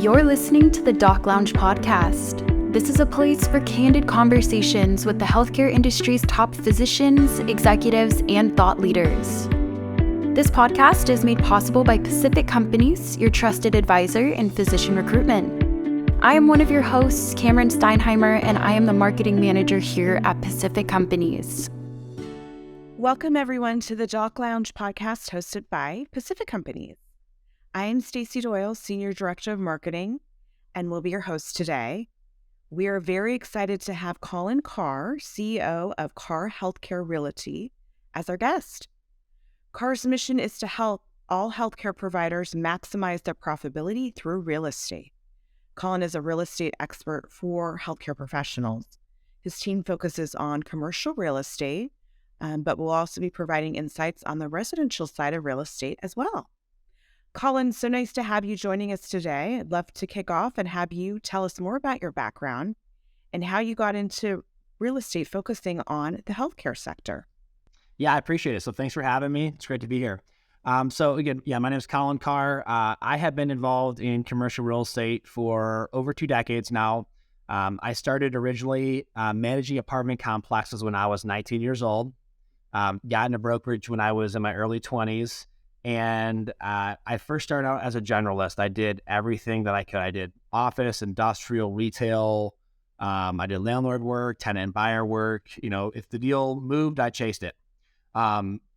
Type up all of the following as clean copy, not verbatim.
You're listening to the Doc Lounge podcast. This is a place for candid conversations with the healthcare industry's top physicians, executives, and thought leaders. This podcast is made possible by Pacific Companies, your trusted advisor in physician recruitment. I am one of your hosts, Cameron Steinheimer, and I am the marketing manager here at Pacific Companies. Welcome, everyone, to the Doc Lounge podcast hosted by Pacific Companies. I am Stacey Doyle, Senior Director of Marketing, and will be your host today. We are very excited to have Colin Carr, CEO of Carr Healthcare Realty, as our guest. Carr's mission is to help all healthcare providers maximize their profitability through real estate. Colin is a real estate expert for healthcare professionals. His team focuses on commercial real estate, but will also be providing insights on the residential side of real estate as well. Colin, so nice to have you joining us today. I'd love to kick off and have you tell us more about your background and how you got into real estate focusing on the healthcare sector. Yeah, I appreciate it. So thanks for having me. It's great to be here. My name is Colin Carr. I have been involved in commercial real estate for over 2 decades now. I started originally managing apartment complexes when I was 19 years old. Got into brokerage when I was in my early 20s. And I first started out as a generalist. I did everything that I could. I did office, industrial, retail. I did landlord work, tenant and buyer work. You know, if the deal moved, I chased it.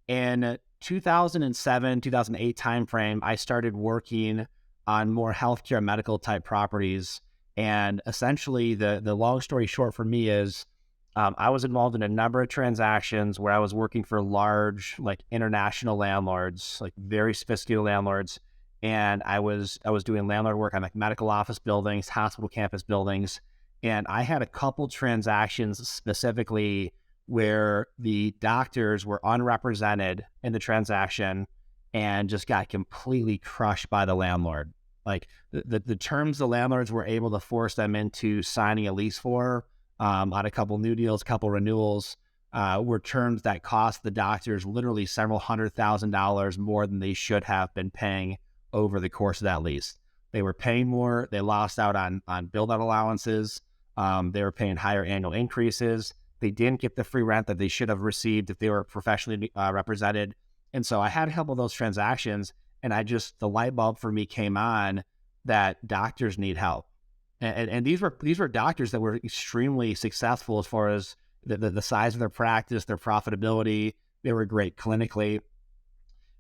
In 2007, 2008 timeframe, I started working on more healthcare medical type properties. And essentially, the long story short for me is I was involved in a number of transactions where I was working for large, like international landlords, like very sophisticated landlords. And I was doing landlord work on like medical office buildings, hospital campus buildings. And I had a couple transactions specifically where the doctors were unrepresented in the transaction and just got completely crushed by the landlord. Like the terms the landlords were able to force them into signing a lease for on a couple new deals, couple renewals, were terms that cost the doctors literally several $100,000 more than they should have been paying over the course of that lease. They were paying more. They lost out on build-out allowances. They were paying higher annual increases. They didn't get the free rent that they should have received if they were professionally represented. And so I had a couple of those transactions, and the light bulb for me came on that doctors need help. And these were doctors that were extremely successful as far as the size of their practice, their profitability. They were great clinically.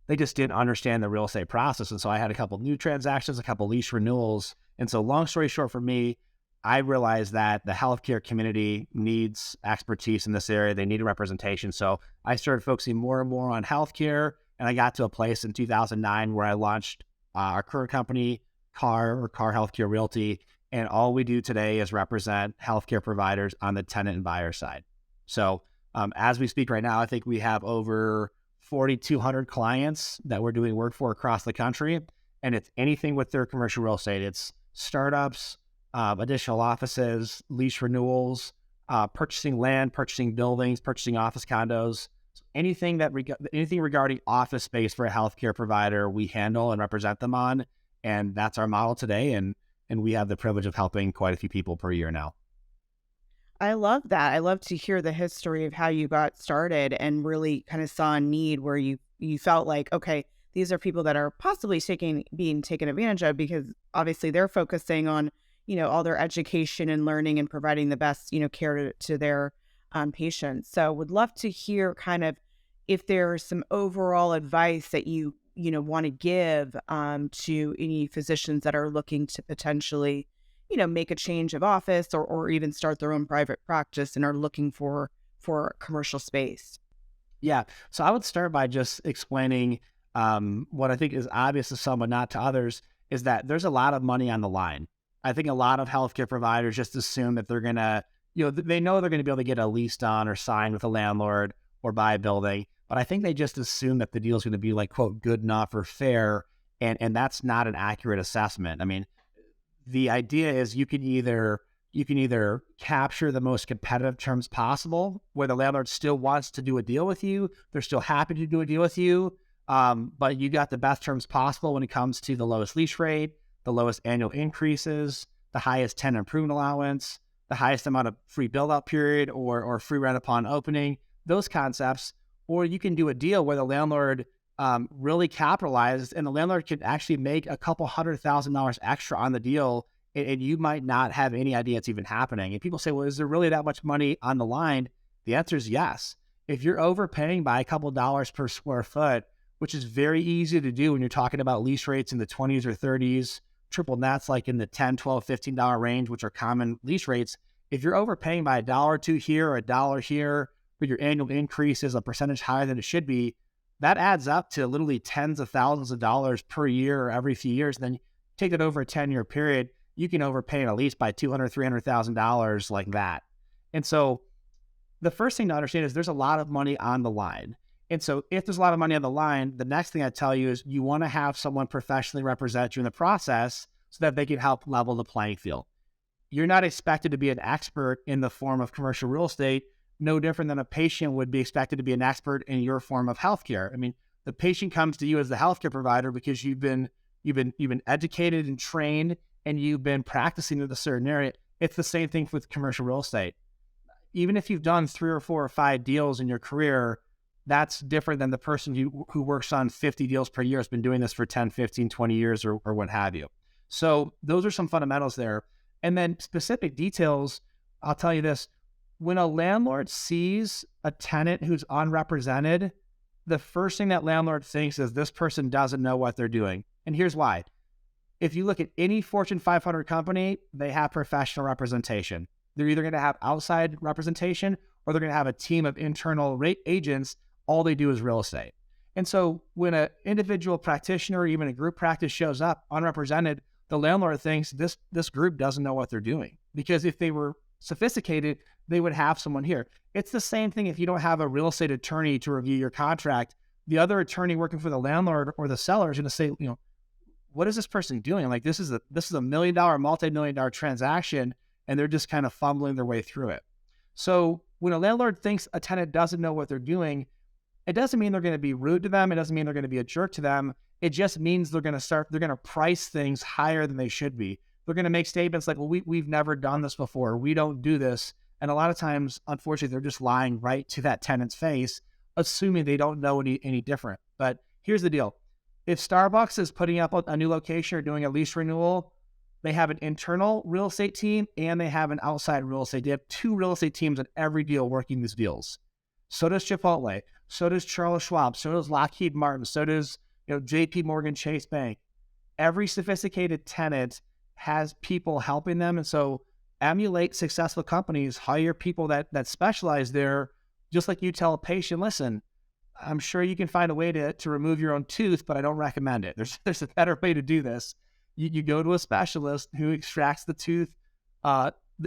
They just didn't understand the real estate process. And so I had a couple new transactions, a couple lease renewals. And so long story short for me, I realized that the healthcare community needs expertise in this area. They need a representation. So I started focusing more and more on healthcare. And I got to a place in 2009 where I launched our current company, Carr Healthcare Realty. And all we do today is represent healthcare providers on the tenant and buyer side. So as we speak right now, I think we have over 4,200 clients that we're doing work for across the country. And it's anything with their commercial real estate. It's startups, additional offices, lease renewals, purchasing land, purchasing buildings, purchasing office condos. So anything regarding office space for a healthcare provider, we handle and represent them on. And that's our model today. And we have the privilege of helping quite a few people per year now. I love that. I love to hear the history of how you got started and really kind of saw a need where you felt like, okay, these are people that are possibly being taken advantage of because obviously they're focusing on, all their education and learning and providing the best, care to their patients. So would love to hear kind of if there's some overall advice that you want to give to any physicians that are looking to potentially, make a change of office or even start their own private practice and are looking for commercial space. Yeah. So I would start by just explaining what I think is obvious to some but not to others is that there's a lot of money on the line. I think a lot of healthcare providers just assume that they're going to, they know they're going to be able to get a lease done or signed with a landlord or buy a building. But I think they just assume that the deal is going to be like, quote, good enough or fair. And that's not an accurate assessment. I mean, the idea is you can either capture the most competitive terms possible where the landlord still wants to do a deal with you. They're still happy to do a deal with you. But you got the best terms possible when it comes to the lowest lease rate, the lowest annual increases, the highest tenant improvement allowance, the highest amount of free build-out period or free rent upon opening, those concepts. Or you can do a deal where the landlord really capitalizes and the landlord could actually make a couple $100,000 extra on the deal, and you might not have any idea it's even happening. And people say, well, is there really that much money on the line? The answer is yes. If you're overpaying by a couple dollars per square foot, which is very easy to do when you're talking about lease rates in the 20s or 30s, triple nets like in the $10, $12, $15 range, which are common lease rates. If you're overpaying by $1 or $2 here or $1 here, but your annual increase is a percentage higher than it should be, that adds up to literally tens of thousands of dollars per year or every few years. Then take it over a 10-year period, you can overpay a lease by $200,000, $300,000 like that. And so the first thing to understand is there's a lot of money on the line. And so if there's a lot of money on the line, the next thing I tell you is you want to have someone professionally represent you in the process so that they can help level the playing field. You're not expected to be an expert in the form of commercial real estate, no different than a patient would be expected to be an expert in your form of healthcare. I mean, the patient comes to you as the healthcare provider because you've been educated and trained and you've been practicing in a certain area. It's the same thing with commercial real estate. Even if you've done 3 or 4 or 5 deals in your career, that's different than the person who works on 50 deals per year, has been doing this for 10, 15, 20 years or what have you. So those are some fundamentals there. And then specific details, I'll tell you this. When a landlord sees a tenant who's unrepresented, the first thing that landlord thinks is this person doesn't know what they're doing. And here's why. If you look at any Fortune 500 company, they have professional representation. They're either going to have outside representation or they're going to have a team of internal agents. All they do is real estate. And so when an individual practitioner or even a group practice shows up unrepresented, the landlord thinks this group doesn't know what they're doing. Because if they were sophisticated, they would have someone here. It's the same thing if you don't have a real estate attorney to review your contract. The other attorney working for the landlord or the seller is going to say, what is this person doing? Like this is a $1 million, multi-million-dollar transaction, and they're just kind of fumbling their way through it. So when a landlord thinks a tenant doesn't know what they're doing, it doesn't mean they're going to be rude to them. It doesn't mean they're going to be a jerk to them. It just means they're going to price things higher than they should be. They're going to make statements like, well, we've never done this before. We don't do this. And a lot of times, unfortunately, they're just lying right to that tenant's face, assuming they don't know any different. But here's the deal. If Starbucks is putting up a new location or doing a lease renewal, they have an internal real estate team and they have an outside real estate. They have 2 real estate teams on every deal working these deals. So does Chipotle. So does Charles Schwab. So does Lockheed Martin. So does JP Morgan Chase Bank. Every sophisticated tenant has people helping them. And so emulate successful companies, hire people that specialize there, just like you tell a patient, listen, I'm sure you can find a way to remove your own tooth, but I don't recommend it. There's a better way to do this. You go to a specialist who extracts the tooth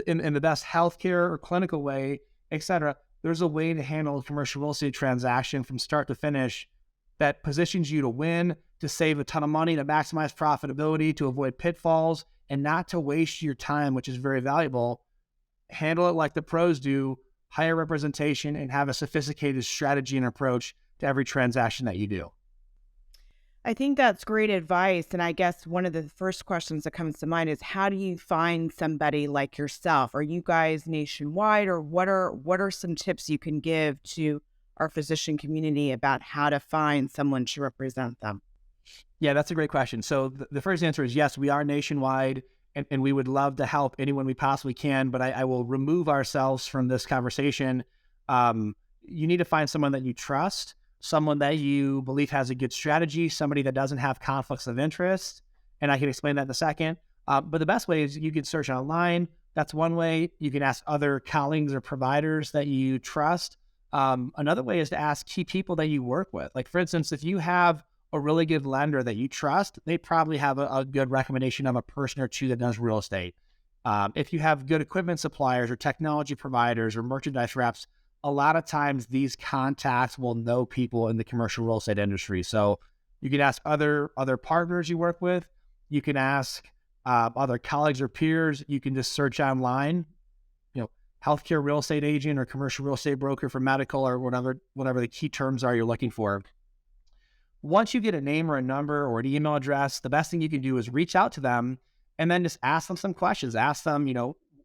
in the best healthcare or clinical way, etc. There's a way to handle a commercial real estate transaction from start to finish that positions you to win, to save a ton of money, to maximize profitability, to avoid pitfalls, and not to waste your time, which is very valuable. Handle it like the pros do, hire representation, and have a sophisticated strategy and approach to every transaction that you do. I think that's great advice. And I guess one of the first questions that comes to mind is, how do you find somebody like yourself? Are you guys nationwide, or what are some tips you can give to our physician community about how to find someone to represent them? Yeah, that's a great question. So the first answer is yes, we are nationwide, and we would love to help anyone we possibly can, but I will remove ourselves from this conversation. You need to find someone that you trust, someone that you believe has a good strategy, somebody that doesn't have conflicts of interest, and I can explain that in a second. But the best way is you can search online. That's one way. You can ask other colleagues or providers that you trust. Another way is to ask key people that you work with. Like, for instance, if you have a really good lender that you trust, they probably have a good recommendation of a person or two that does real estate. If you have good equipment suppliers or technology providers or merchandise reps, a lot of times these contacts will know people in the commercial real estate industry. So you can ask other partners you work with. You can ask other colleagues or peers. You can just search online, healthcare real estate agent or commercial real estate broker for medical or whatever the key terms are you're looking for. Once you get a name or a number or an email address, the best thing you can do is reach out to them and then just ask them some questions. Ask them,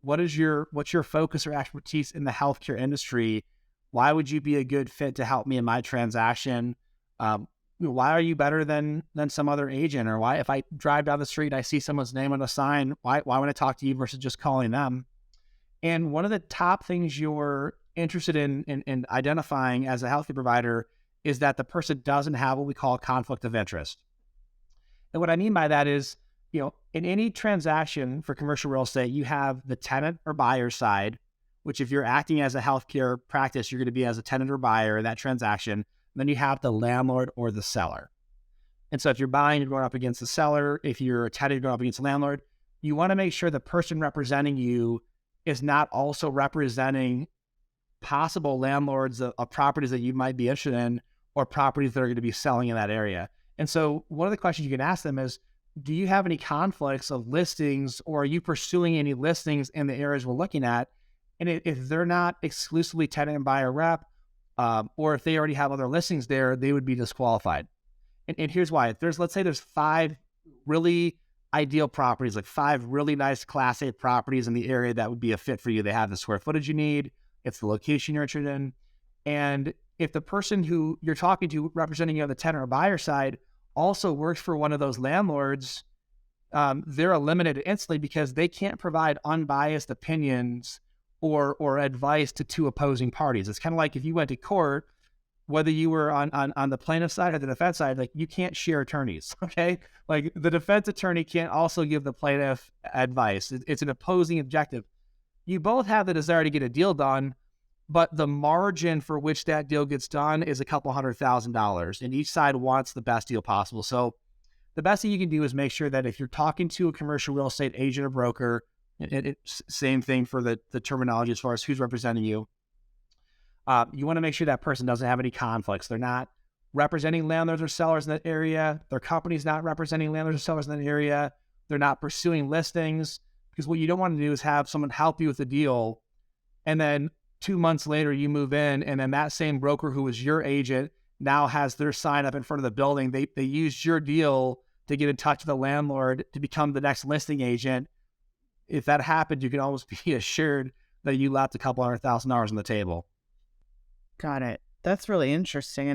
what's your focus or expertise in the healthcare industry? Why would you be a good fit to help me in my transaction? Why are you better than some other agent? Or why, if I drive down the street, I see someone's name on a sign, why would I talk to you versus just calling them? And one of the top things you're interested in identifying as a healthcare provider is that the person doesn't have what we call a conflict of interest. And what I mean by that is, in any transaction for commercial real estate, you have the tenant or buyer side, which if you're acting as a healthcare practice, you're going to be as a tenant or buyer in that transaction. And then you have the landlord or the seller. And so if you're buying, you're going up against the seller. If you're a tenant, you're going up against the landlord. You want to make sure the person representing you is not also representing possible landlords of properties that you might be interested in or properties that are going to be selling in that area. And so one of the questions you can ask them is, do you have any conflicts of listings, or are you pursuing any listings in the areas we're looking at? And if they're not exclusively tenant and buyer rep, or if they already have other listings there, they would be disqualified. And here's why. Let's say there's 5 really ideal properties, like 5 really nice Class A properties in the area that would be a fit for you. They have the square footage you need. It's the location you're interested in. And if the person who you're talking to representing you on the tenant or buyer side also works for one of those landlords, they're eliminated instantly because they can't provide unbiased opinions or advice to 2 opposing parties. It's kind of like if you went to court, whether you were on the plaintiff side or the defense side, like you can't share attorneys, okay? Like the defense attorney can't also give the plaintiff advice. It's an opposing objective. You both have the desire to get a deal done, but the margin for which that deal gets done is a couple $100,000, and each side wants the best deal possible. So the best thing you can do is make sure that if you're talking to a commercial real estate agent or broker, same thing for the terminology as far as who's representing you, you want to make sure that person doesn't have any conflicts. They're not representing landlords or sellers in that area. Their company's not representing landlords or sellers in that area. They're not pursuing listings, because what you don't want to do is have someone help you with a deal, and then 2 months later you move in, and then that same broker who was your agent now has their sign up in front of the building. They used your deal to get in touch with the landlord to become the next listing agent. If that happened, you can almost be assured that you left a couple $100,000 on the table. Got it. That's really interesting. I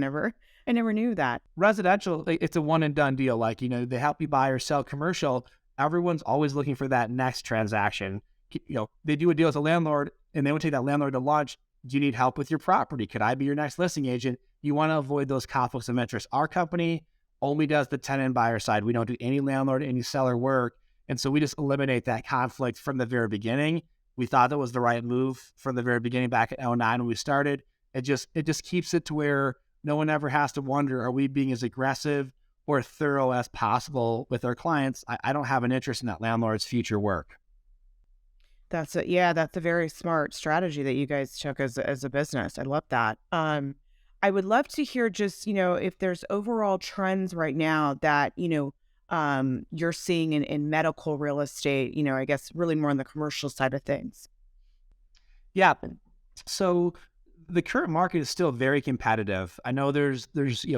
never knew that. Residential, it's a one and done deal. Like, they help you buy or sell. Commercial, everyone's always looking for that next transaction. They do a deal with a landlord and they would take that landlord to lunch. Do you need help with your property? Could I be your next listing agent? You want to avoid those conflicts of interest. Our company only does the tenant and buyer side. We don't do any landlord, any seller work. And so we just eliminate that conflict from the very beginning. We thought that was the right move from the very beginning back in 2009 when we started. It just keeps it to where no one ever has to wonder, are we being as aggressive or thorough as possible with our clients? I don't have an interest in that landlord's future work. That's a very smart strategy that you guys took as a business. I love that. I would love to hear just, if there's overall trends right now that, you're seeing in medical real estate, I guess really more on the commercial side of things. Yeah. So the current market is still very competitive. I know there's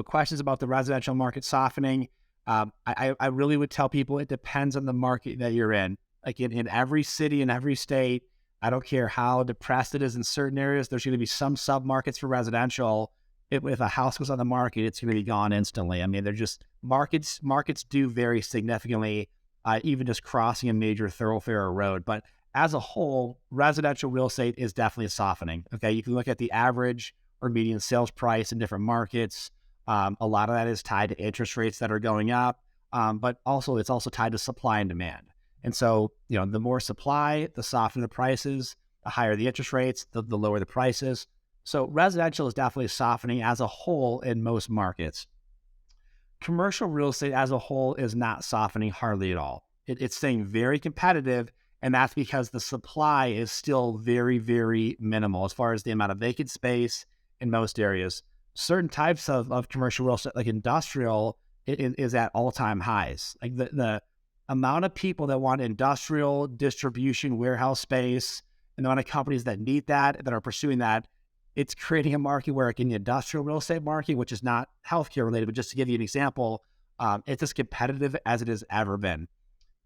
questions about the residential market softening. I really would tell people it depends on the market that you're in. Like in every city, in every state, I don't care how depressed it is in certain areas, there's going to be some sub-markets for residential. If a house goes on the market, it's going to be gone instantly. I mean, they're just markets do vary significantly, even just crossing a major thoroughfare or road. But as a whole, residential real estate is definitely softening. Okay, you can look at the average or median sales price in different markets. A lot of that is tied to interest rates that are going up, but also it's also tied to supply and demand. And so, the more supply, the softer the prices, the higher the interest rates, the lower the prices. So residential is definitely softening as a whole in most markets. Commercial real estate as a whole is not softening hardly at all. It's staying very competitive, and that's because the supply is still very, very minimal as far as the amount of vacant space in most areas. Certain types of commercial real estate, like industrial, is at all-time highs. Like the amount of people that want industrial distribution warehouse space and the amount of companies that need that are pursuing that it's creating a market where in the industrial real estate market, which is not healthcare related, but just to give you an example, it's as competitive as it has ever been.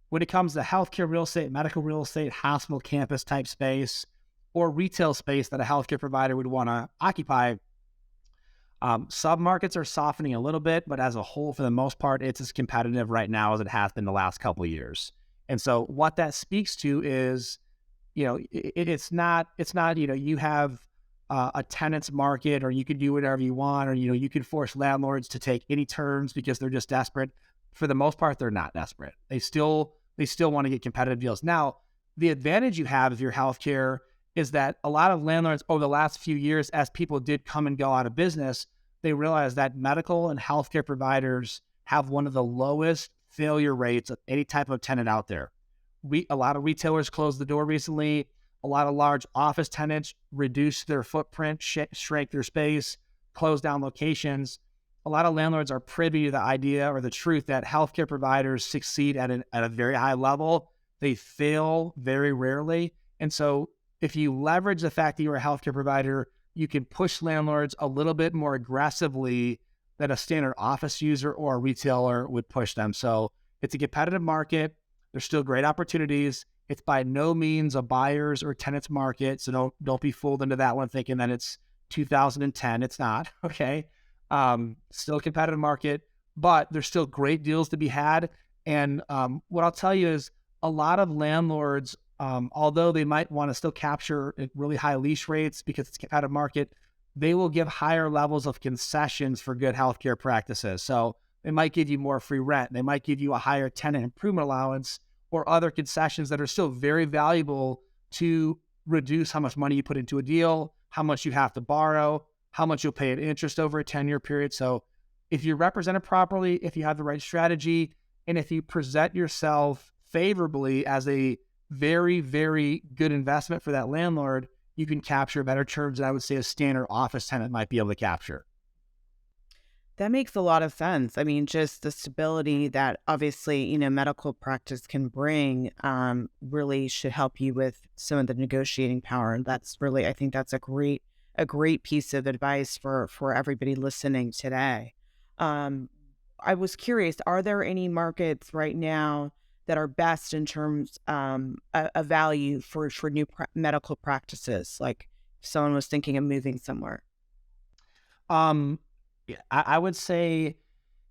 When it comes to healthcare real estate, medical real estate, hospital campus type space, or retail space that a healthcare provider would want to occupy, sub-markets are softening a little bit, but as a whole, for the most part, it's as competitive right now as it has been the last couple of years. And so what that speaks to is, it's not, you have a tenant's market, or you can do whatever you want, or, you can force landlords to take any terms because they're just desperate. For the most part, they're not desperate. They still want to get competitive deals. Now, the advantage you have if you're healthcare is that a lot of landlords over the last few years, as people did come and go out of business, they realized that medical and healthcare providers have one of the lowest failure rates of any type of tenant out there. A lot of retailers closed the door recently. A lot of large office tenants reduced their footprint, shrank their space, closed down locations. A lot of landlords are privy to the idea or the truth that healthcare providers succeed at a very high level. They fail very rarely. And so if you leverage the fact that you're a healthcare provider, you can push landlords a little bit more aggressively than a standard office user or a retailer would push them. So it's a competitive market. There's still great opportunities. It's by no means a buyer's or tenant's market. So don't be fooled into that one thinking that it's 2010. It's not, okay? Still a competitive market, but there's still great deals to be had. And what I'll tell you is a lot of landlords, although they might want to still capture really high lease rates because it's a competitive market, they will give higher levels of concessions for good healthcare practices. So they might give you more free rent. They might give you a higher tenant improvement allowance or other concessions that are still very valuable to reduce how much money you put into a deal, how much you have to borrow, how much you'll pay in interest over a 10-year period. So if you're represented properly, if you have the right strategy, and if you present yourself favorably as a very, very good investment for that landlord, you can capture better terms than I would say a standard office tenant might be able to capture. That makes a lot of sense. I mean, just the stability that obviously, medical practice can bring really should help you with some of the negotiating power. And that's really, I think that's a great piece of advice for everybody listening today. I was curious, are there any markets right now that are best in terms of value for new medical practices? Like if someone was thinking of moving somewhere. I would say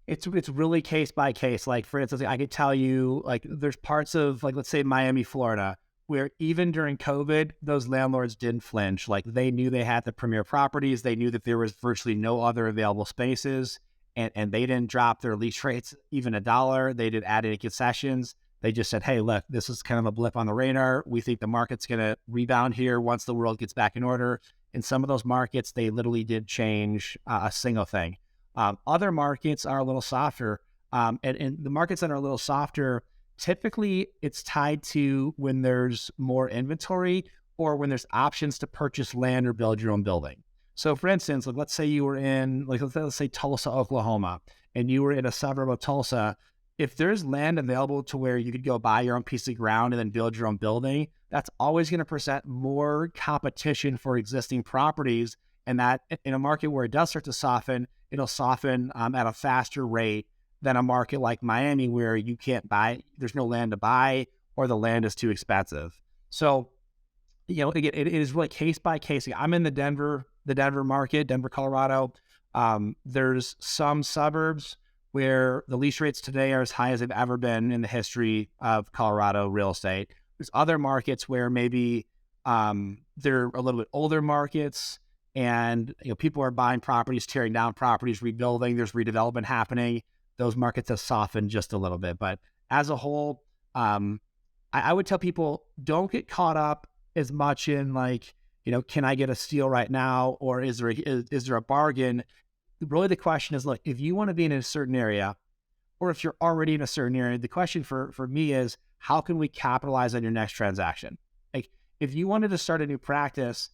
it's really case by case. Like for instance, I could tell you like there's parts of like, let's say Miami, Florida, where even during COVID, those landlords didn't flinch. Like they knew they had the premier properties. They knew that there was virtually no other available spaces, and they didn't drop their lease rates even $1. They didn't add any concessions. They just said, hey, look, this is kind of a blip on the radar. We think the market's going to rebound here once the world gets back in order. In some of those markets, they literally did change a single thing. Other markets are a little softer. And the markets that are a little softer, typically it's tied to when there's more inventory or when there's options to purchase land or build your own building. So for instance, like let's say you were in, like let's say Tulsa, Oklahoma, and you were in a suburb of Tulsa. If there's land available to where you could go buy your own piece of ground and then build your own building, that's always going to present more competition for existing properties. And that in a market where it does start to soften, it'll soften at a faster rate than a market like Miami where you can't buy, there's no land to buy or the land is too expensive. So, again, it is really case by case. I'm in the Denver market, Denver, Colorado. There's some suburbs where the lease rates today are as high as they've ever been in the history of Colorado real estate. There's other markets where maybe they're a little bit older markets and people are buying properties, tearing down properties, rebuilding, there's redevelopment happening. Those markets have softened just a little bit. But as a whole, I would tell people don't get caught up as much in like, can I get a steal right now? Or is there a bargain? Really the question is, look, if you want to be in a certain area, or if you're already in a certain area, the question for me is, how can we capitalize on your next transaction? Like if you wanted to start a new practice,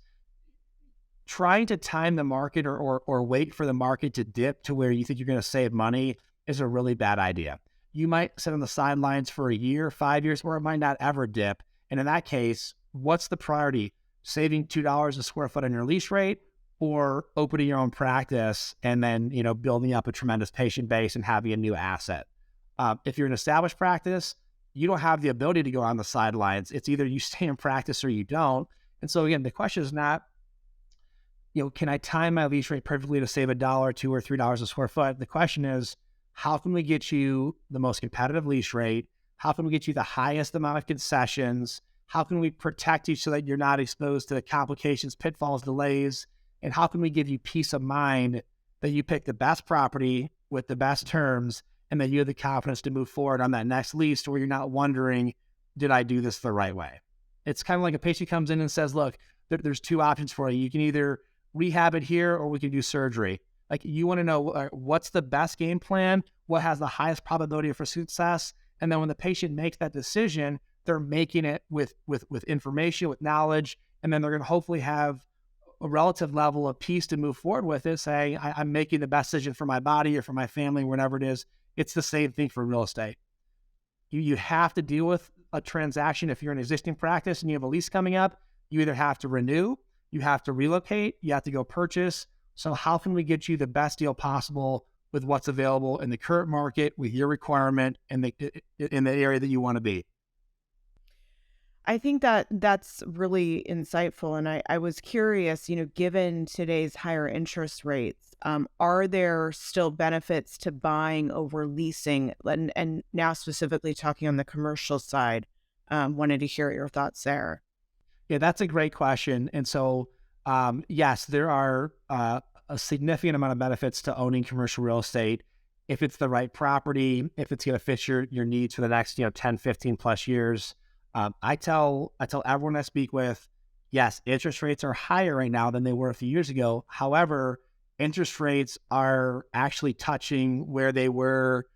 trying to time the market or wait for the market to dip to where you think you're going to save money is a really bad idea. You might sit on the sidelines for a year, 5 years, or it might not ever dip. And in that case, what's the priority? Saving $2 a square foot on your lease rate or opening your own practice and then, building up a tremendous patient base and having a new asset. If you're an established practice, you don't have the ability to go on the sidelines. It's either you stay in practice or you don't. And so again, the question is not, can I time my lease rate perfectly to save $1, $2, or $3 a square foot? The question is, how can we get you the most competitive lease rate? How can we get you the highest amount of concessions? How can we protect you so that you're not exposed to the complications, pitfalls, delays? And how can we give you peace of mind that you pick the best property with the best terms and that you have the confidence to move forward on that next lease where you're not wondering, did I do this the right way? It's kind of like a patient comes in and says, look, there's two options for you. You can either rehab it here or we can do surgery. Like, you want to know what's the best game plan, what has the highest probability for success. And then when the patient makes that decision, they're making it with information, with knowledge, and then they're going to hopefully have a relative level of peace to move forward with it, saying, I'm making the best decision for my body or for my family, whatever it is. It's the same thing for real estate. You have to deal with a transaction. If you're an existing practice and you have a lease coming up, you either have to renew, you have to relocate, you have to go purchase. So how can we get you the best deal possible with what's available in the current market, with your requirement, and in the area that you want to be? I think that that's really insightful. And I was curious, given today's higher interest rates, are there still benefits to buying over leasing? And now specifically talking on the commercial side, wanted to hear your thoughts there. Yeah, that's a great question. And so, yes, there are a significant amount of benefits to owning commercial real estate if it's the right property, if it's going to fit your needs for the next 10, 15 plus years. I tell everyone I speak with, yes, interest rates are higher right now than they were a few years ago. However, interest rates are actually touching where they were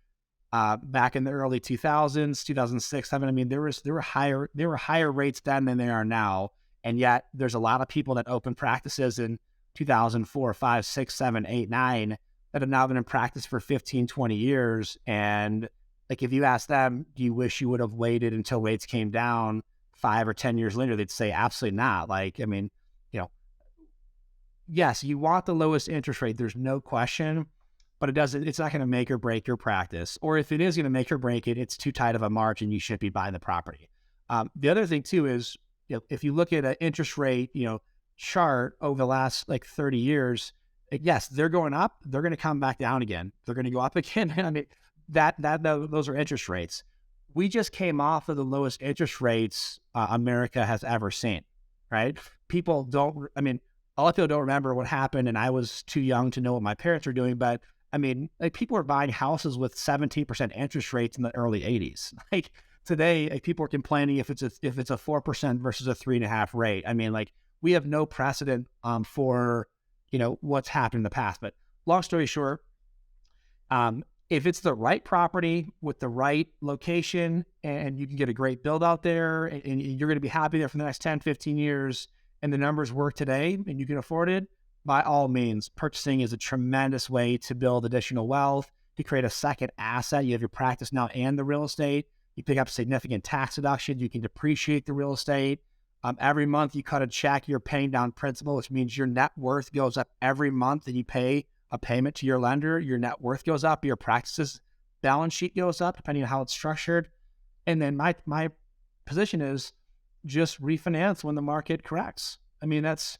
back in the early 2000s, 2006, 2007. I mean, there were higher rates then than they are now, and yet there's a lot of people that opened practices in 2004, 5, 6, 7, 8, 9 that have now been in practice for 15, 20 years. And like, if you ask them, do you wish you would have waited until rates came down 5 or 10 years later? They'd say absolutely not. Like, I mean, yes, you want the lowest interest rate. There's no question, but it's not going to make or break your practice. Or if it is going to make or break it, it's too tight of a margin. You shouldn't be buying the property. The other thing too is, if you look at an interest rate, chart over the last 30 years, yes, they're going up. They're going to come back down again. They're going to go up again. I mean, those are interest rates. We just came off of the lowest interest rates America has ever seen, right? A lot of people don't remember what happened, and I was too young to know what my parents were doing, but I mean, people were buying houses with 17% interest rates in the early 80s. Like, today, people are complaining if it's a 4% versus a 3.5% rate. I mean, we have no precedent for what's happened in the past. But long story short, if it's the right property with the right location and you can get a great build out there and you're going to be happy there for the next 10, 15 years and the numbers work today and you can afford it, by all means, purchasing is a tremendous way to build additional wealth, to create a second asset. You have your practice now and the real estate. You pick up significant tax deductions. You can depreciate the real estate. Every month you cut a check, you're paying down principal, which means your net worth goes up every month that you pay a payment to your lender. Your net worth goes up, your practice's balance sheet goes up, depending on how it's structured. And then my position is just refinance when the market corrects. I mean, that's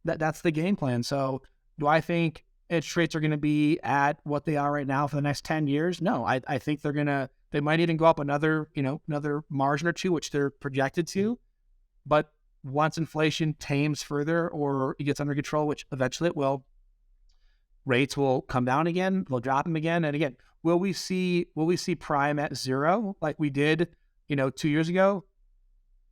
the game plan. So do I think interest rates are going to be at what they are right now for the next 10 years? No, I think they might even go up another margin or two, which they're projected to. But once inflation tames further or it gets under control, which eventually it will, rates will come down again, we'll drop them again. And again, will we see prime at zero like we did, 2 years ago?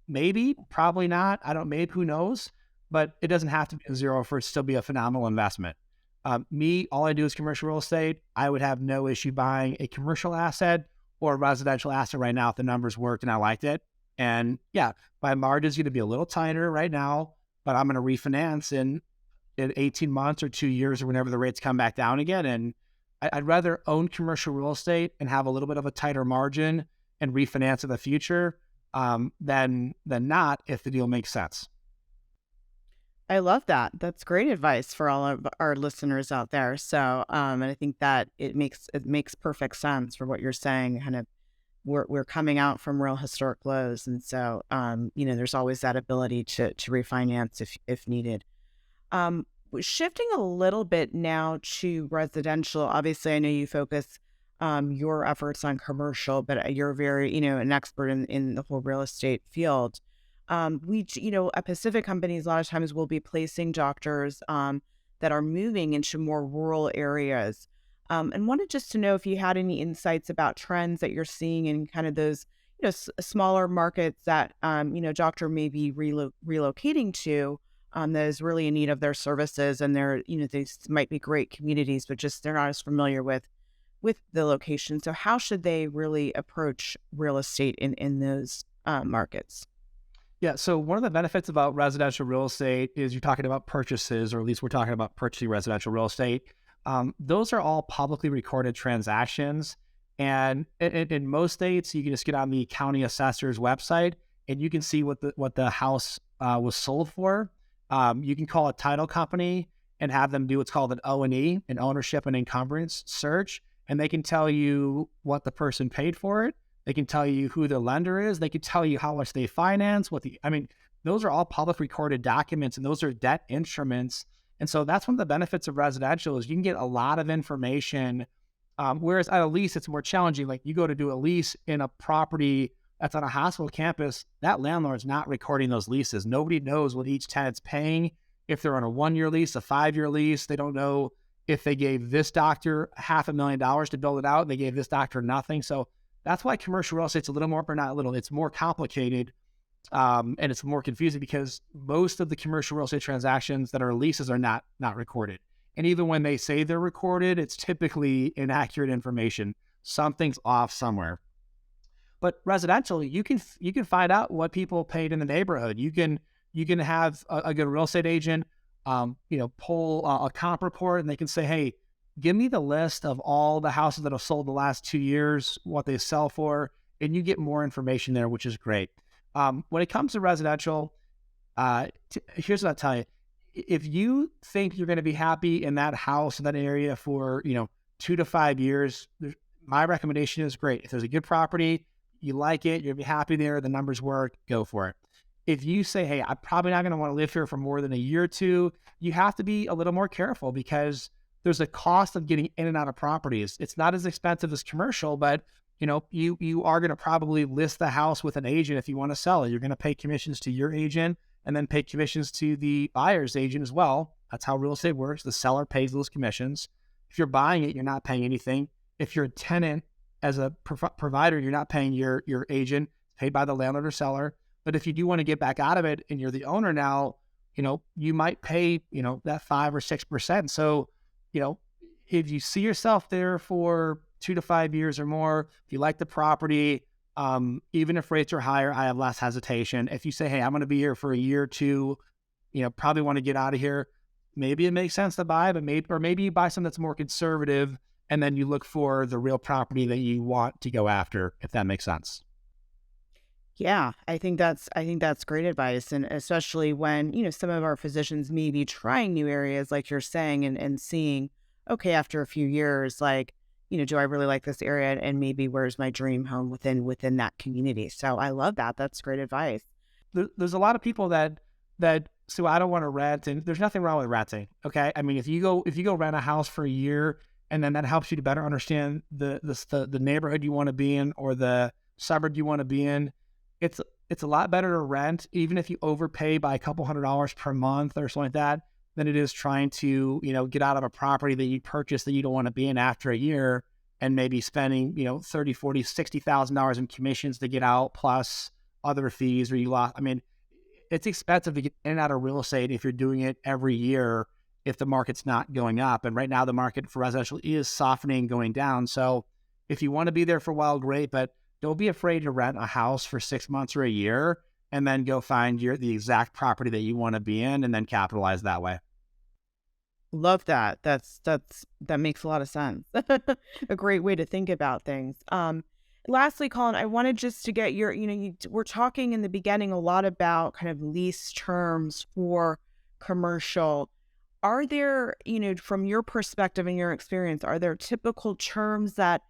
Maybe, probably not. Maybe, who knows? But it doesn't have to be zero for it to still be a phenomenal investment. All I do is commercial real estate. I would have no issue buying a commercial asset or a residential asset right now if the numbers worked and I liked it. And yeah, my margin's going to be a little tighter right now, but I'm going to refinance in 18 months or 2 years or whenever the rates come back down again. And I'd rather own commercial real estate and have a little bit of a tighter margin and refinance in the future than not if the deal makes sense. I love that. That's great advice for all of our listeners out there. So, and I think that it makes perfect sense for what you're saying. Kind of, we're coming out from real historic lows, and so, there's always that ability to refinance if needed. Shifting a little bit now to residential. Obviously, I know you focus your efforts on commercial, but you're very, an expert in the whole real estate field. At Pacific companies, a lot of times we'll be placing doctors that are moving into more rural areas. And wanted just to know if you had any insights about trends that you're seeing in kind of those, smaller markets that, doctor may be relocating to, that is really in need of their services, and these might be great communities, but just they're not as familiar with the location. So how should they really approach real estate in those markets? Yeah. So one of the benefits about residential real estate is you're talking about purchases, or at least we're talking about purchasing residential real estate. Those are all publicly recorded transactions. And in most states, you can just get on the county assessor's website and you can see what the house was sold for. You can call a title company and have them do what's called an O&E, an ownership and encumbrance search. And they can tell you what the person paid for it. They can tell you who the lender is. They can tell you how much they finance. Those are all public recorded documents, and those are debt instruments. And so that's one of the benefits of residential is you can get a lot of information. Whereas at a lease, it's more challenging. Like you go to do a lease in a property that's on a hospital campus, that landlord's not recording those leases. Nobody knows what each tenant's paying. If they're on a 1-year lease, a 5-year lease, they don't know if they gave this doctor $500,000 to build it out and they gave this doctor nothing. So that's why commercial real estate's a little more, but not a little. It's more complicated, and it's more confusing because most of the commercial real estate transactions that are leases are not recorded. And even when they say they're recorded, it's typically inaccurate information. Something's off somewhere. But residential, you can find out what people paid in the neighborhood. You can have a good real estate agent, pull a comp report, and they can say, hey, give me the list of all the houses that have sold the last 2 years, what they sell for, and you get more information there, which is great. When it comes to residential, here's what I'll tell you. If you think you're going to be happy in that house, in that area for, 2 to 5 years, my recommendation is great. If there's a good property, you like it, you'll be happy there, the numbers work, go for it. If you say, hey, I'm probably not going to want to live here for more than a year or two, you have to be a little more careful because there's a cost of getting in and out of properties. It's not as expensive as commercial, but you are going to probably list the house with an agent if you want to sell it. You're going to pay commissions to your agent and then pay commissions to the buyer's agent as well. That's how real estate works. The seller pays those commissions. If you're buying it, you're not paying anything. If you're a tenant as a provider, you're not paying your agent, paid by the landlord or seller. But if you do want to get back out of it and you're the owner now, you might pay, that 5 or 6%. So, if you see yourself there for 2 to 5 years or more, if you like the property, even if rates are higher, I have less hesitation. If you say, hey, I'm going to be here for a year or two, probably want to get out of here, maybe it makes sense to buy, but maybe you buy something that's more conservative and then you look for the real property that you want to go after, if that makes sense. Yeah, I think that's great advice. And especially when, some of our physicians may be trying new areas like you're saying and seeing, okay, after a few years, like, do I really like this area? And maybe where's my dream home within that community? So I love that. That's great advice. There's a lot of people that so I don't want to rent, and there's nothing wrong with renting. Okay. I mean, if you go rent a house for a year and then that helps you to better understand the neighborhood you want to be in or the suburb you want to be in, it's a lot better to rent, even if you overpay by a couple $100 per month or something like that, than it is trying to, get out of a property that you purchased that you don't want to be in after a year and maybe spending, $30,000, $40,000, $60,000 in commissions to get out plus other fees or you lost. I mean, it's expensive to get in and out of real estate if you're doing it every year if the market's not going up. And right now the market for residential is softening, going down. So if you want to be there for a while, great, but don't be afraid to rent a house for 6 months or a year and then go find the exact property that you want to be in and then capitalize that way. Love that. That makes a lot of sense. A great way to think about things. Lastly, Colin, I wanted just to get we're talking in the beginning a lot about kind of lease terms for commercial. Are there, from your perspective and your experience, are there typical terms that,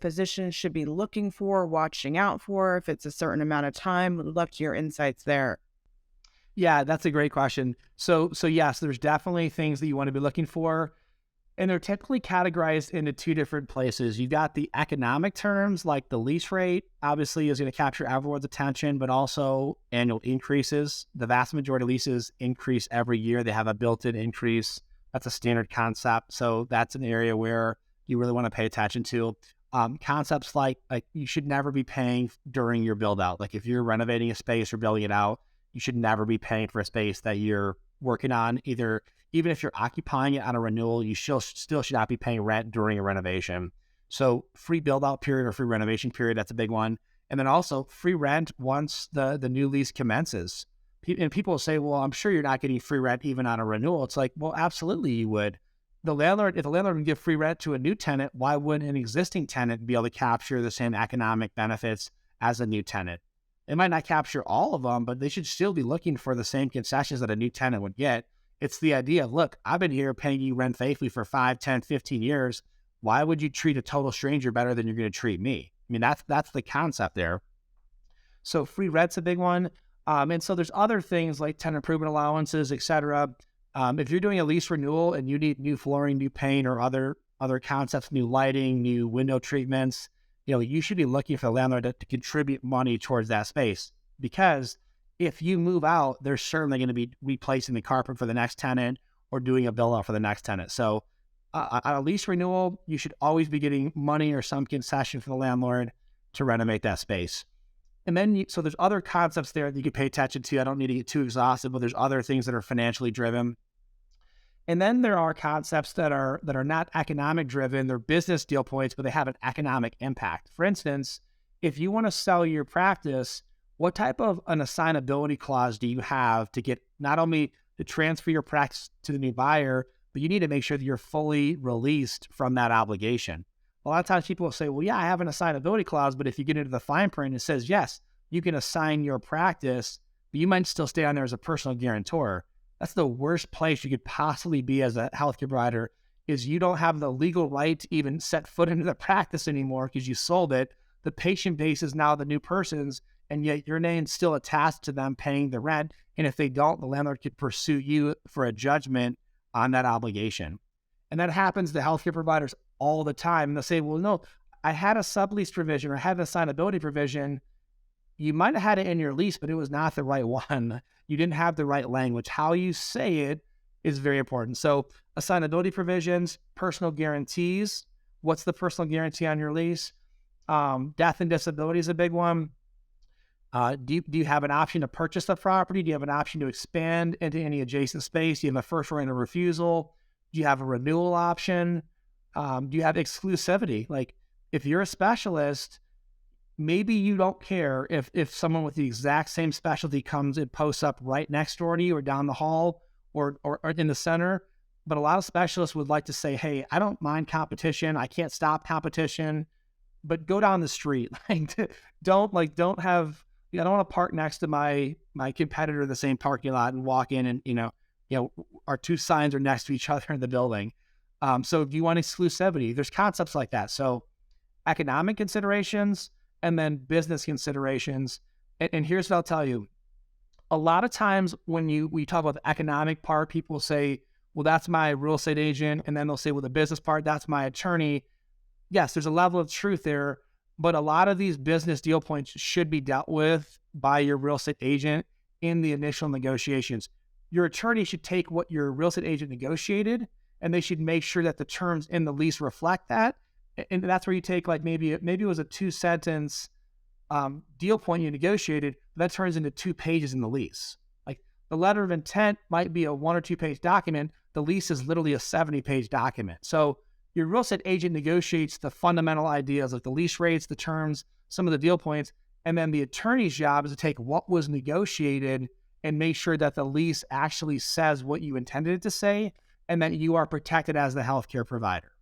physicians should be looking for, watching out for, if it's a certain amount of time? Would love to hear insights there. Yeah, that's a great question. So yes, there's definitely things that you want to be looking for. And they're typically categorized into two different places. You've got the economic terms, like the lease rate, obviously is going to capture everyone's attention, but also annual increases. The vast majority of leases increase every year. They have a built-in increase. That's a standard concept. So that's an area where you really want to pay attention to. Concepts like you should never be paying during your build out. Like if you're renovating a space or building it out, you should never be paying for a space that you're working on. Even if you're occupying it on a renewal, you still should not be paying rent during a renovation. So free build out period or free renovation period, that's a big one. And then also free rent once the new lease commences. And people say, well, I'm sure you're not getting free rent even on a renewal. It's like, well, absolutely you would. If the landlord would give free rent to a new tenant, why wouldn't an existing tenant be able to capture the same economic benefits as a new tenant? They might not capture all of them, but they should still be looking for the same concessions that a new tenant would get. It's the idea of, look, I've been here paying you rent faithfully for 5, 10, 15 years. Why would you treat a total stranger better than you're going to treat me? I mean, that's the concept there. So free rent's a big one. And so there's other things like tenant improvement allowances, et cetera. If you're doing a lease renewal and you need new flooring, new paint, or other concepts, new lighting, new window treatments, you should be looking for the landlord to contribute money towards that space, because if you move out, they're certainly going to be replacing the carpet for the next tenant or doing a build out for the next tenant. So on a lease renewal, you should always be getting money or some concession from the landlord to renovate that space. And then, so there's other concepts there that you can pay attention to. I don't need to get too exhaustive, but there's other things that are financially driven. And then there are concepts that are not economic driven. They're business deal points, but they have an economic impact. For instance, if you want to sell your practice, what type of an assignability clause do you have to get not only to transfer your practice to the new buyer, but you need to make sure that you're fully released from that obligation. A lot of times people will say, well, yeah, I have an assignability clause, but if you get into the fine print, it says, yes, you can assign your practice, but you might still stay on there as a personal guarantor. That's the worst place you could possibly be as a healthcare provider, is you don't have the legal right to even set foot into the practice anymore because you sold it. The patient base is now the new person's, and yet your name's still attached to them paying the rent. And if they don't, the landlord could pursue you for a judgment on that obligation. And that happens to healthcare providers all the time. And they'll say, well, no, I had a sublease provision or I had an assignability provision. You might have had it in your lease, but it was not the right one. You didn't have the right language. How you say it is very important. So assignability provisions, personal guarantees. What's the personal guarantee on your lease? Death and disability is a big one. Do you have an option to purchase the property? Do you have an option to expand into any adjacent space? Do you have a first right of refusal? Do you have a renewal option? Do you have exclusivity? Like if you're a specialist, maybe you don't care if someone with the exact same specialty comes and posts up right next door to you or down the hall or in the center. But a lot of specialists would like to say, hey, I don't mind competition. I can't stop competition, but go down the street. Don't have, I don't want to park next to my competitor in the same parking lot and walk in and, our two signs are next to each other in the building. So do you want exclusivity? There's concepts like that. So economic considerations and then business considerations. And here's what I'll tell you. A lot of times when we talk about the economic part, people say, well, that's my real estate agent. And then they'll say, well, the business part, that's my attorney. Yes, there's a level of truth there, but a lot of these business deal points should be dealt with by your real estate agent in the initial negotiations. Your attorney should take what your real estate agent negotiated, and they should make sure that the terms in the lease reflect that. And that's where you take maybe it was a 2-sentence deal point you negotiated, but that turns into 2 pages in the lease. Like the letter of intent might be a 1 or 2 page document. The lease is literally a 70-page document. So your real estate agent negotiates the fundamental ideas like the lease rates, the terms, some of the deal points, and then the attorney's job is to take what was negotiated and make sure that the lease actually says what you intended it to say, and that you are protected as the healthcare provider.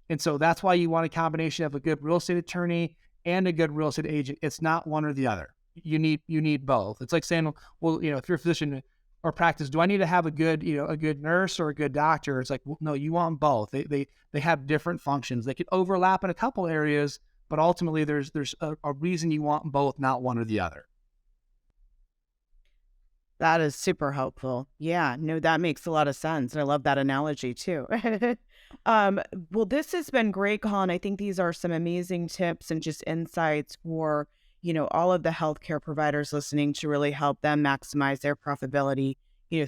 And so that's why you want a combination of a good real estate attorney and a good real estate agent. It's not one or the other. You need both. It's like saying, well, if you're a physician, or practice, do I need to have a good nurse or a good doctor? It's like, well, no, you want both. They have different functions. They could overlap in a couple areas, but ultimately there's a reason you want both, not one or the other. That is super helpful. Yeah, no, that makes a lot of sense. I love that analogy too. Well, this has been great, Colin. I think these are some amazing tips and just insights for, all of the healthcare providers listening to really help them maximize their profitability,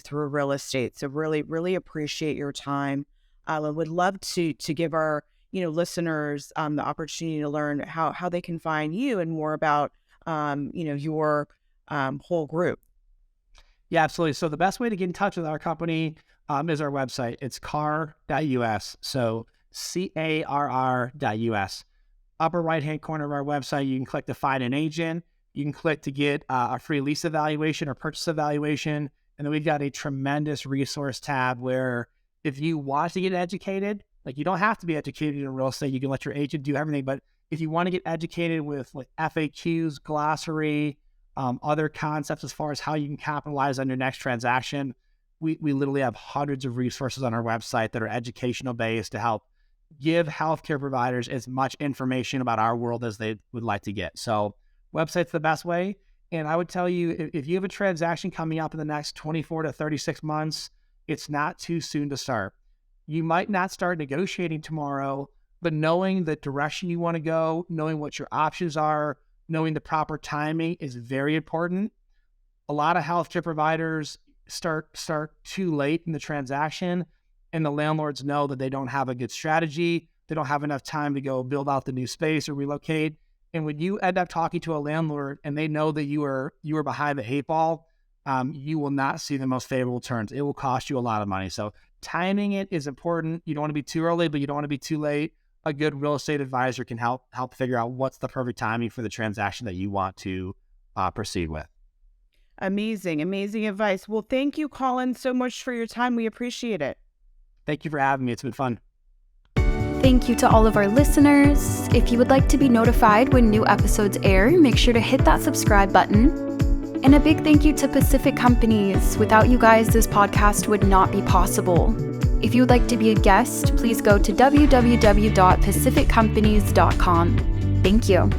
through real estate. So really, really appreciate your time. I would love to give our, listeners the opportunity to learn how they can find you and more about, your whole group. Yeah, absolutely. So the best way to get in touch with our company is our website. It's carr.us. So CARR.us. Upper right-hand corner of our website, you can click to find an agent. You can click to get a free lease evaluation or purchase evaluation. And then we've got a tremendous resource tab where if you want to get educated, like you don't have to be educated in real estate. You can let your agent do everything. But if you want to get educated with like FAQs, glossary, other concepts as far as how you can capitalize on your next transaction, we literally have hundreds of resources on our website that are educational based to help give healthcare providers as much information about our world as they would like to get. So website's the best way. And I would tell you, if you have a transaction coming up in the next 24 to 36 months, it's not too soon to start. You might not start negotiating tomorrow, but knowing the direction you want to go, knowing what your options are, knowing the proper timing is very important. A lot of healthcare providers start too late in the transaction, and the landlords know that they don't have a good strategy. They don't have enough time to go build out the new space or relocate. And when you end up talking to a landlord and they know that you are behind the eight ball, you will not see the most favorable terms. It will cost you a lot of money. So timing it is important. You don't want to be too early, but you don't want to be too late. A good real estate advisor can help figure out what's the perfect timing for the transaction that you want to proceed with. Amazing advice. Well, thank you, Colin, so much for your time. We appreciate it. Thank you for having me. It's been fun. Thank you to all of our listeners. If you would like to be notified when new episodes air, make sure to hit that subscribe button. And a big thank you to Pacific Companies. Without you guys, this podcast would not be possible. If you would like to be a guest, please go to www.pacificcompanies.com. Thank you.